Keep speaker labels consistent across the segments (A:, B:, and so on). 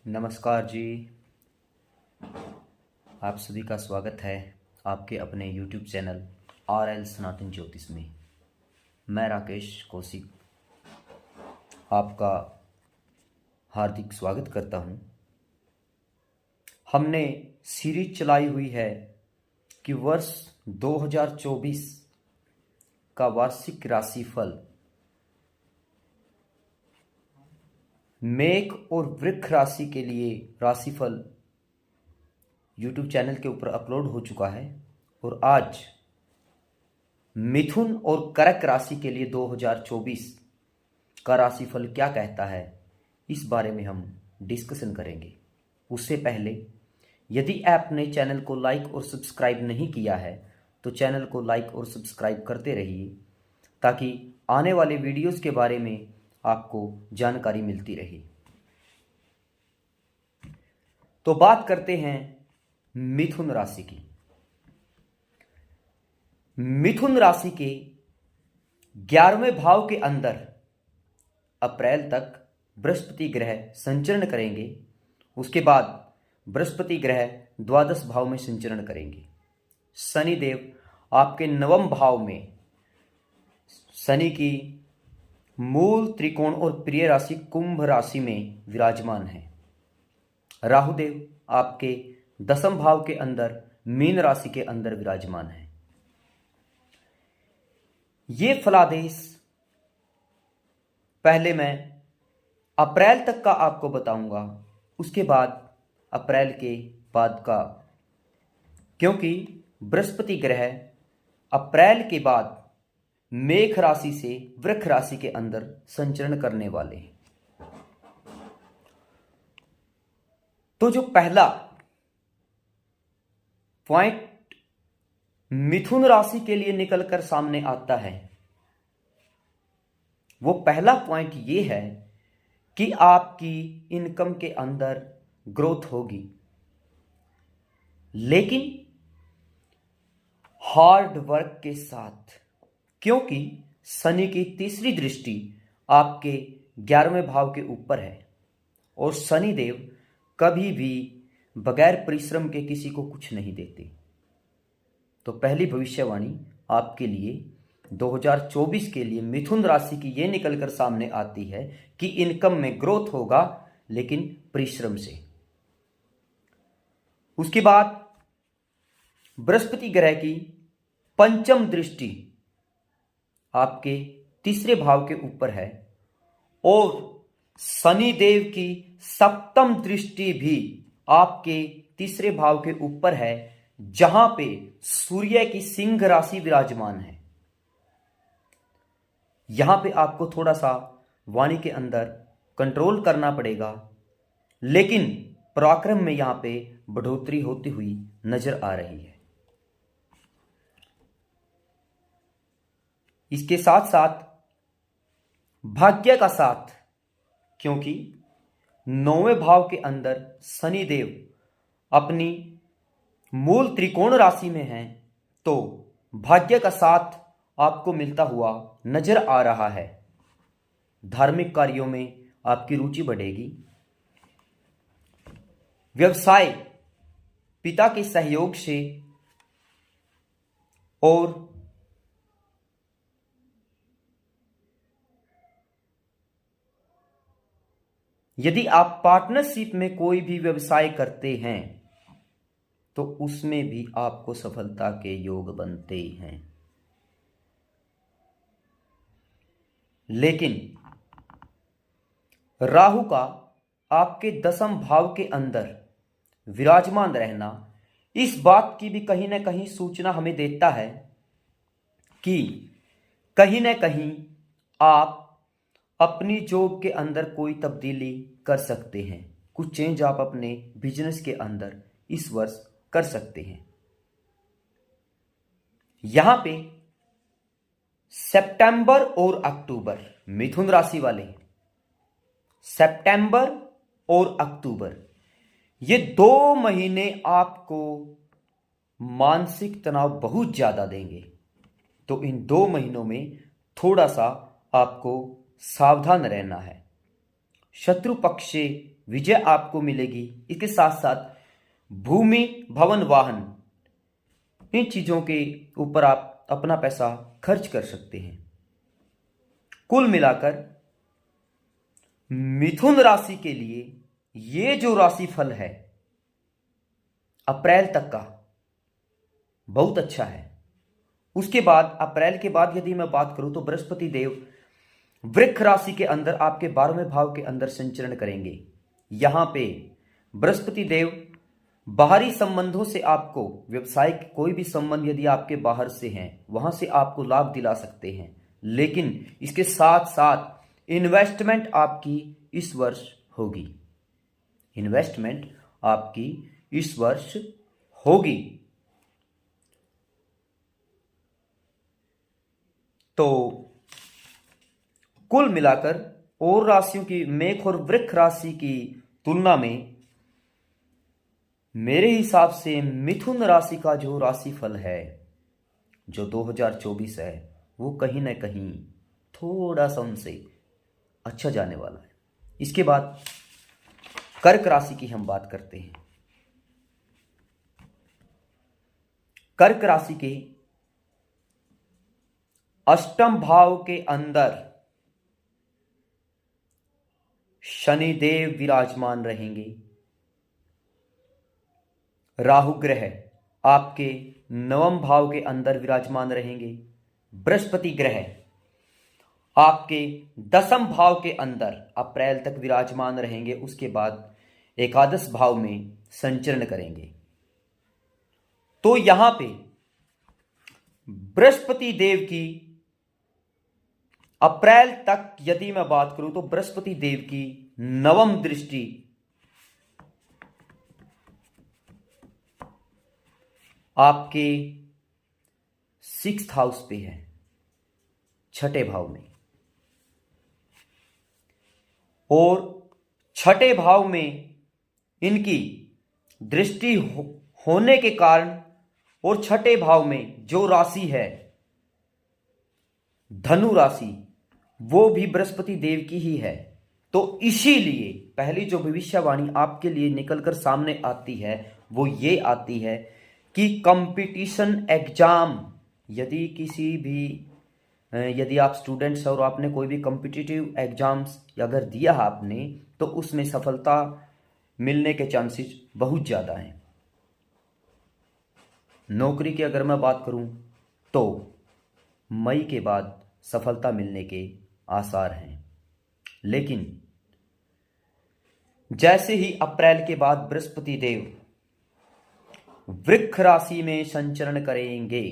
A: नमस्कार जी। आप सभी का स्वागत है आपके अपने YouTube चैनल RL सनातन ज्योतिष में। मैं राकेश कौशिक आपका हार्दिक स्वागत करता हूं। हमने सीरीज चलाई हुई है कि वर्ष 2024 का वार्षिक राशिफल मेष और वृश्चिक राशि के लिए राशिफल YouTube चैनल के ऊपर अपलोड हो चुका है और आज मिथुन और कर्क राशि के लिए 2024 का राशिफल क्या कहता है, इस बारे में हम डिस्कशन करेंगे। उससे पहले यदि आपने चैनल को लाइक और सब्सक्राइब नहीं किया है तो चैनल को लाइक और सब्सक्राइब करते रहिए ताकि आने वाले वीडियोस के बारे में आपको जानकारी मिलती रहे। तो बात करते हैं मिथुन राशि की। मिथुन राशि के 11वें भाव के अंदर अप्रैल तक बृहस्पति ग्रह संचरण करेंगे। उसके बाद बृहस्पति ग्रह द्वादश भाव में संचरण करेंगे। शनिदेव आपके 9वें भाव में शनि की मूल त्रिकोण और प्रिय राशि कुंभ राशि में विराजमान है। राहुदेव आपके 10वें भाव के अंदर मीन राशि के अंदर विराजमान है। ये फलादेश पहले मैं अप्रैल तक का आपको बताऊंगा, उसके बाद अप्रैल के बाद का, क्योंकि बृहस्पति ग्रह अप्रैल के बाद मेष राशि से वृश्चिक राशि के अंदर संचरण करने वाले हैं। तो जो पहला पॉइंट मिथुन राशि के लिए निकलकर सामने आता है, वो पहला पॉइंट ये है कि आपकी इनकम के अंदर ग्रोथ होगी, लेकिन हार्ड वर्क के साथ, क्योंकि शनि की तीसरी दृष्टि आपके 11वें भाव के ऊपर है और शनिदेव कभी भी बगैर परिश्रम के किसी को कुछ नहीं देते। तो पहली भविष्यवाणी आपके लिए 2024 के लिए मिथुन राशि की यह निकलकर सामने आती है कि इनकम में ग्रोथ होगा, लेकिन परिश्रम से। उसके बाद बृहस्पति ग्रह की 5वीं दृष्टि आपके 3रे भाव के ऊपर है और शनिदेव की 7वीं दृष्टि भी आपके 3रे भाव के ऊपर है, जहां पे सूर्य की सिंह राशि विराजमान है। यहां पे आपको थोड़ा सा वाणी के अंदर कंट्रोल करना पड़ेगा, लेकिन पराक्रम में यहां पे बढ़ोतरी होती हुई नजर आ रही है। इसके साथ साथ भाग्य का साथ, क्योंकि 9वें भाव के अंदर शनिदेव अपनी मूल त्रिकोण राशि में हैं, तो भाग्य का साथ आपको मिलता हुआ नजर आ रहा है। धार्मिक कार्यों में आपकी रुचि बढ़ेगी। व्यवसाय पिता के सहयोग से और यदि आप पार्टनरशिप में कोई भी व्यवसाय करते हैं तो उसमें भी आपको सफलता के योग बनते हैं। लेकिन राहु का आपके 10वें भाव के अंदर विराजमान रहना इस बात की भी कहीं ना कहीं सूचना हमें देता है कि कहीं ना कहीं आप अपनी जॉब के अंदर कोई तब्दीली कर सकते हैं। कुछ चेंज आप अपने बिजनेस के अंदर इस वर्ष कर सकते हैं। यहां पे सितंबर और अक्टूबर, मिथुन राशि वाले सितंबर और अक्टूबर, ये 2 महीने आपको मानसिक तनाव बहुत ज्यादा देंगे। तो इन 2 महीनों में थोड़ा सा आपको सावधान रहना है। शत्रु पक्ष से विजय आपको मिलेगी। इसके साथ साथ भूमि, भवन, वाहन, इन चीजों के ऊपर आप अपना पैसा खर्च कर सकते हैं। कुल मिलाकर मिथुन राशि के लिए ये जो राशिफल है अप्रैल तक का बहुत अच्छा है। उसके बाद अप्रैल के बाद यदि मैं बात करूं तो बृहस्पति देव वृक्ष राशि के अंदर आपके 12वें भाव के अंदर संचरण करेंगे। यहां पे बृहस्पति देव बाहरी संबंधों से आपको, व्यवसायिक कोई भी संबंध यदि आपके बाहर से हैं वहां से आपको लाभ दिला सकते हैं, लेकिन इसके साथ साथ इन्वेस्टमेंट आपकी इस वर्ष होगी। इन्वेस्टमेंट आपकी इस वर्ष होगी। तो कुल मिलाकर और राशियों की, मेष और वृक्ष राशि की तुलना में मेरे हिसाब से मिथुन राशि का जो राशिफल है, जो 2024 है, वो कहीं ना कहीं थोड़ा सा उनसे अच्छा जाने वाला है। इसके बाद कर्क राशि की हम बात करते हैं। कर्क राशि के अष्टम भाव के अंदर शनिदेव विराजमान रहेंगे। राहु ग्रह आपके नवम भाव के अंदर विराजमान रहेंगे। बृहस्पति ग्रह आपके 10वें भाव के अंदर अप्रैल तक विराजमान रहेंगे। उसके बाद एकादश भाव में संचरण करेंगे। तो यहां पे बृहस्पति देव की अप्रैल तक यदि मैं बात करूं तो बृहस्पति देव की नवम दृष्टि आपके 6th हाउस पे है, छठे भाव में। और छठे भाव में इनकी दृष्टि होने के कारण और छठे भाव में जो राशि है धनु राशि, वो भी बृहस्पति देव की ही है। तो इसीलिए पहली जो भविष्यवाणी आपके लिए निकलकर सामने आती है वो ये आती है कि कंपटीशन एग्जाम, यदि किसी भी यदि आप स्टूडेंट्स और आपने कोई भी कॉम्पिटिटिव एग्जाम्स अगर दिया है आपने, तो उसमें सफलता मिलने के चांसेस बहुत ज़्यादा हैं। नौकरी की अगर मैं बात करूं तो मई के बाद सफलता मिलने के आसार हैं, लेकिन जैसे ही अप्रैल के बाद बृहस्पति देव वृक्ष राशि में संचरण करेंगे,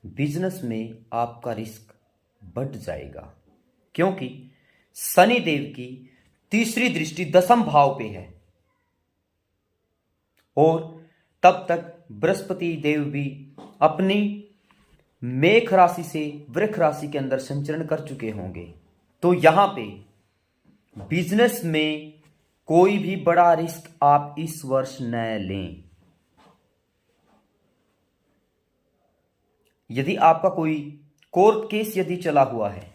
A: बिजनेस में आपका रिस्क बढ़ जाएगा, क्योंकि शनि देव की तीसरी दृष्टि 10वें भाव पे है। और तब तक बृहस्पति देव भी अपनी मेष राशि से वृक्ष राशि के अंदर संचरण कर चुके होंगे। तो यहां पे बिजनेस में कोई भी बड़ा रिस्क आप इस वर्ष न लें। यदि आपका कोई कोर्ट केस यदि चला हुआ है,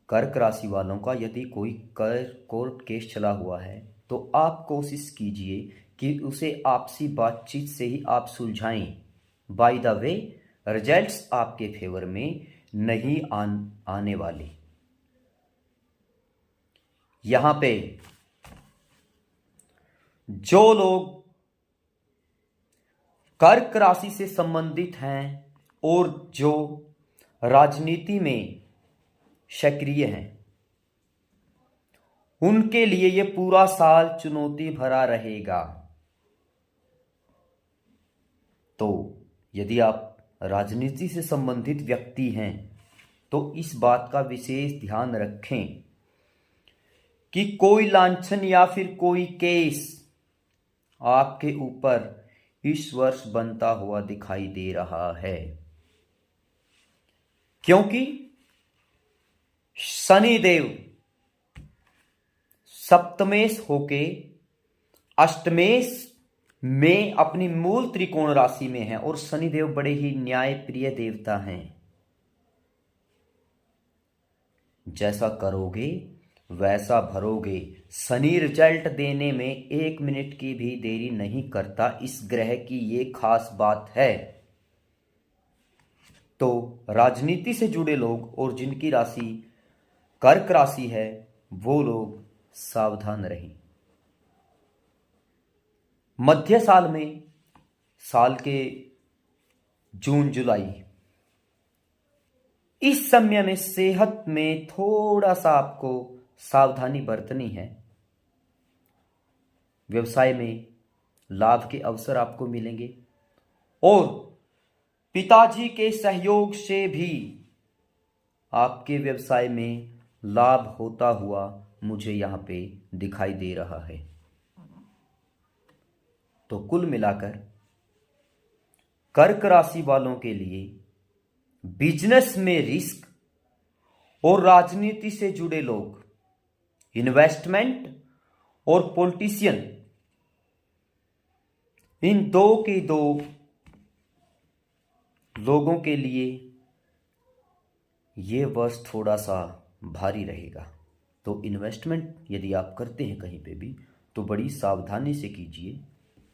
A: कर्क राशि वालों का यदि कोई कोर्ट केस चला हुआ है, तो आप कोशिश कीजिए कि उसे आपसी बातचीत से ही आप सुलझाएं। बाय द वे, रिजल्ट्स आपके फेवर में नहीं आने वाले। यहां पे जो लोग कर्क राशि से संबंधित हैं और जो राजनीति में सक्रिय हैं, उनके लिए यह पूरा साल चुनौती भरा रहेगा। तो यदि आप राजनीति से संबंधित व्यक्ति हैं तो इस बात का विशेष ध्यान रखें कि कोई लांछन या फिर कोई केस आपके ऊपर इस वर्ष बनता हुआ दिखाई दे रहा है, क्योंकि शनिदेव सप्तमेश होके अष्टमेश में अपनी मूल त्रिकोण राशि में है। और शनिदेव बड़े ही न्याय प्रिय देवता हैं। जैसा करोगे वैसा भरोगे। शनि रिजल्ट देने में 1 मिनट की भी देरी नहीं करता, इस ग्रह की ये खास बात है। तो राजनीति से जुड़े लोग और जिनकी राशि कर्क राशि है वो लोग सावधान रहें। मध्य साल में, साल के जून जुलाई, इस समय में सेहत में थोड़ा सा आपको सावधानी बरतनी है। व्यवसाय में लाभ के अवसर आपको मिलेंगे और पिताजी के सहयोग से भी आपके व्यवसाय में लाभ होता हुआ मुझे यहां पे दिखाई दे रहा है। तो कुल मिलाकर कर्क राशि वालों के लिए बिजनेस में रिस्क और राजनीति से जुड़े लोग, इन्वेस्टमेंट और पॉलिटिशियन, इन दो के दो लोगों के लिए यह वर्ष थोड़ा सा भारी रहेगा। तो इन्वेस्टमेंट यदि आप करते हैं कहीं पे भी तो बड़ी सावधानी से कीजिए,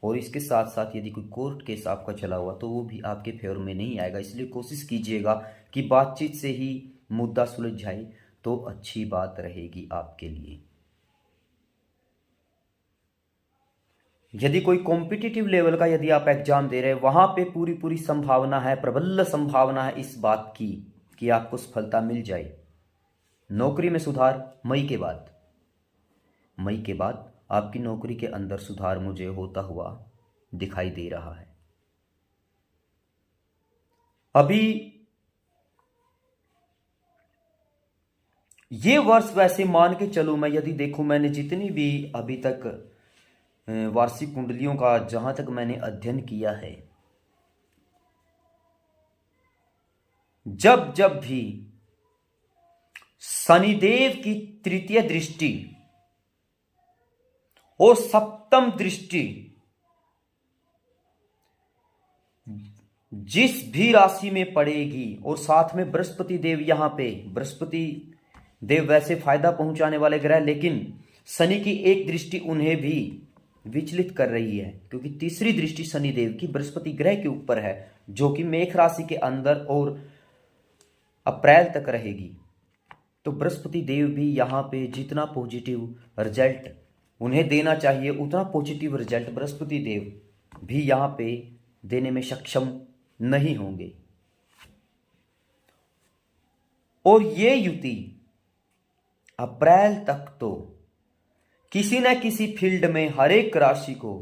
A: और इसके साथ साथ यदि कोई कोर्ट केस आपका चला हुआ तो वो भी आपके फेवर में नहीं आएगा। इसलिए कोशिश कीजिएगा कि बातचीत से ही मुद्दा सुलझ जाए तो अच्छी बात रहेगी आपके लिए। यदि कोई कॉम्पिटिटिव लेवल का यदि आप एग्जाम दे रहे हैं, वहां पे पूरी संभावना है, प्रबल संभावना है इस बात की कि आपको सफलता मिल जाए। नौकरी में सुधार मई के बाद आपकी नौकरी के अंदर सुधार मुझे होता हुआ दिखाई दे रहा है। अभी ये वर्ष वैसे मान के चलो, मैं यदि देखूं, मैंने जितनी भी अभी तक वार्षिक कुंडलियों का जहां तक मैंने अध्ययन किया है, जब जब भी शनिदेव की तृतीय दृष्टि और सप्तम दृष्टि जिस भी राशि में पड़ेगी, और साथ में बृहस्पति देव, यहां पे बृहस्पति देव वैसे फायदा पहुंचाने वाले ग्रह, लेकिन शनि की एक दृष्टि उन्हें भी विचलित कर रही है, क्योंकि तीसरी दृष्टि शनि देव की बृहस्पति ग्रह के ऊपर है, जो कि मेष राशि के अंदर और अप्रैल तक रहेगी। तो बृहस्पति देव भी यहां पे जितना पॉजिटिव रिजल्ट उन्हें देना चाहिए उतना पॉजिटिव रिजल्ट बृहस्पति देव भी यहां पे देने में सक्षम नहीं होंगे। और ये युति अप्रैल तक तो किसी न किसी फील्ड में हर एक राशि को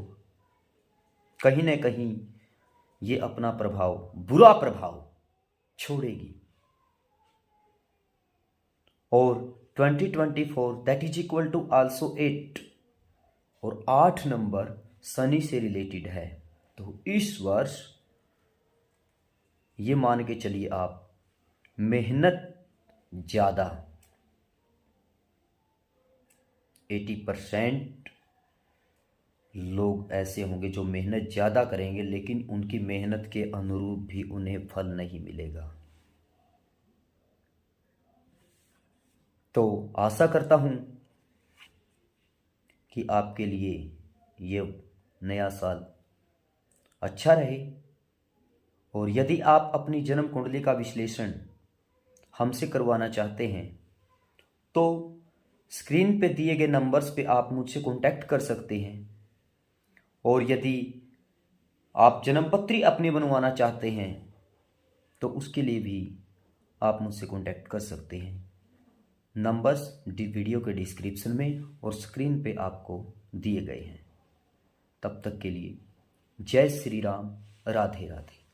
A: कहीं न कहीं ये अपना प्रभाव, बुरा प्रभाव छोड़ेगी। और 2024 that is equal to also 8, और 8 नंबर शनि से रिलेटेड है। तो इस वर्ष ये मान के चलिए आप मेहनत ज्यादा, 80% लोग ऐसे होंगे जो मेहनत ज्यादा करेंगे, लेकिन उनकी मेहनत के अनुरूप भी उन्हें फल नहीं मिलेगा। तो आशा करता हूं कि आपके लिए ये नया साल अच्छा रहे। और यदि आप अपनी जन्म कुंडली का विश्लेषण हमसे करवाना चाहते हैं तो स्क्रीन पे दिए गए नंबर्स पे आप मुझसे कांटेक्ट कर सकते हैं। और यदि आप जन्मपत्री अपनी बनवाना चाहते हैं तो उसके लिए भी आप मुझसे कांटेक्ट कर सकते हैं। नंबर्स वीडियो के डिस्क्रिप्शन में और स्क्रीन पे आपको दिए गए हैं। तब तक के लिए जय श्री राम, राधे राधे।